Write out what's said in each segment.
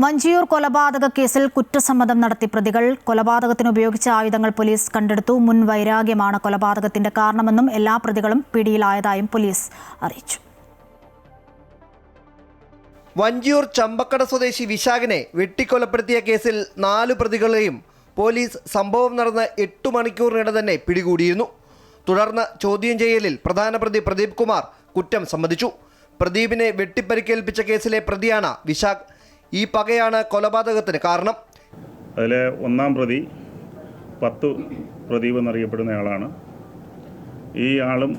വഞ്ചിയൂർ കൊലപാതക കേസിൽ കുറ്റസമ്മതം നടത്തി പ്രതികൾ. കൊലപാതകത്തിന് ഉപയോഗിച്ച ആയുധങ്ങൾ പോലീസ് കണ്ടെടുത്തു. മുൻ വൈരാഗ്യമാണ് കൊലപാതകത്തിന്റെ കാരണമെന്നും എല്ലാ പ്രതികളും പിടിയിലായതായും പോലീസ് അറിയിച്ചു. വഞ്ചിയൂർ ചമ്പക്കട സ്വദേശി വിശാഖിനെ വെട്ടിക്കൊലപ്പെടുത്തിയ കേസിൽ 4 പ്രതികളെയും പോലീസ് സംഭവം നടന്ന് 8 മണിക്കൂറിനിടെ തന്നെ പിടികൂടിയിരുന്നു. തുടർന്ന് ചോദ്യം ചെയ്യലിൽ പ്രധാന പ്രതി പ്രദീപ് കുമാർ കുറ്റം സമ്മതിച്ചു. പ്രദീപിനെ വെട്ടിപ്പരിക്കേൽപ്പിച്ച കേസിലെ പ്രതിയാണ് വിശാഖ്. ഈ പകയാണ് കൊലപാതകത്തിന് കാരണം. അതിലെ ഒന്നാം പ്രതി 10 പ്രദീപ് എന്നറിയപ്പെടുന്നയാളാണ്. ഈ ആളും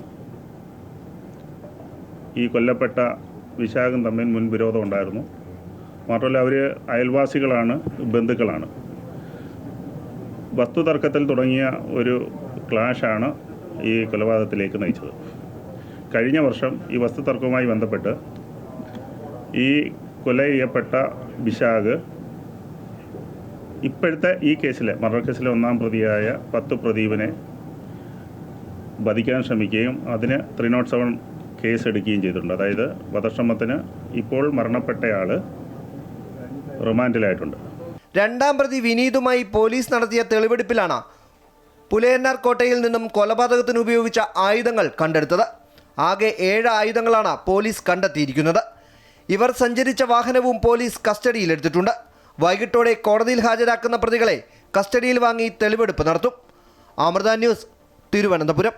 ഈ കൊല്ലപ്പെട്ട വിശാഖും തമ്മിൽ മുൻ വിരോധം ഉണ്ടായിരുന്നു. മാത്രമല്ല അവർ അയൽവാസികളാണ്, ബന്ധുക്കളാണ്. വസ്തുതർക്കത്തിൽ തുടങ്ങിയ ഒരു ക്ലാഷാണ് ഈ കൊലപാതകത്തിലേക്ക് നയിച്ചത്. കഴിഞ്ഞ വർഷം ഈ വസ്തുതർക്കവുമായി ബന്ധപ്പെട്ട് ഈ കൊല ചെയ്യപ്പെട്ട വിശാഖ് ഇപ്പോഴത്തെ ഈ കേസിലെ മർഡർ കേസിലെ ഒന്നാം പ്രതിയായ 10 പ്രദീപിനെ വധിക്കാൻ ശ്രമിക്കുകയും അതിന് 307 കേസ് എടുക്കുകയും ചെയ്തിട്ടുണ്ട്. അതായത് വധശ്രമത്തിന് ഇപ്പോൾ മരണപ്പെട്ടയാൾ റിമാൻഡിലായിട്ടുണ്ട്. രണ്ടാം പ്രതി വിനീതുമായി പോലീസ് നടത്തിയ തെളിവെടുപ്പിലാണ് പുലയന്നാർ കോട്ടയിൽ നിന്നും കൊലപാതകത്തിന് ഉപയോഗിച്ച ആയുധങ്ങൾ കണ്ടെടുത്തത്. ആകെ 7 ആയുധങ്ങളാണ് പോലീസ് കണ്ടെത്തിയിരിക്കുന്നത്. ഇവർ സഞ്ചരിച്ച വാഹനവും പോലീസ് കസ്റ്റഡിയിലെടുത്തിട്ടുണ്ട്. വൈകിട്ടോടെ കോടതിയിൽ ഹാജരാക്കുന്ന പ്രതികളെ കസ്റ്റഡിയിൽ വാങ്ങി തെളിവെടുപ്പ് നടത്തും. അമൃത ന്യൂസ്, തിരുവനന്തപുരം.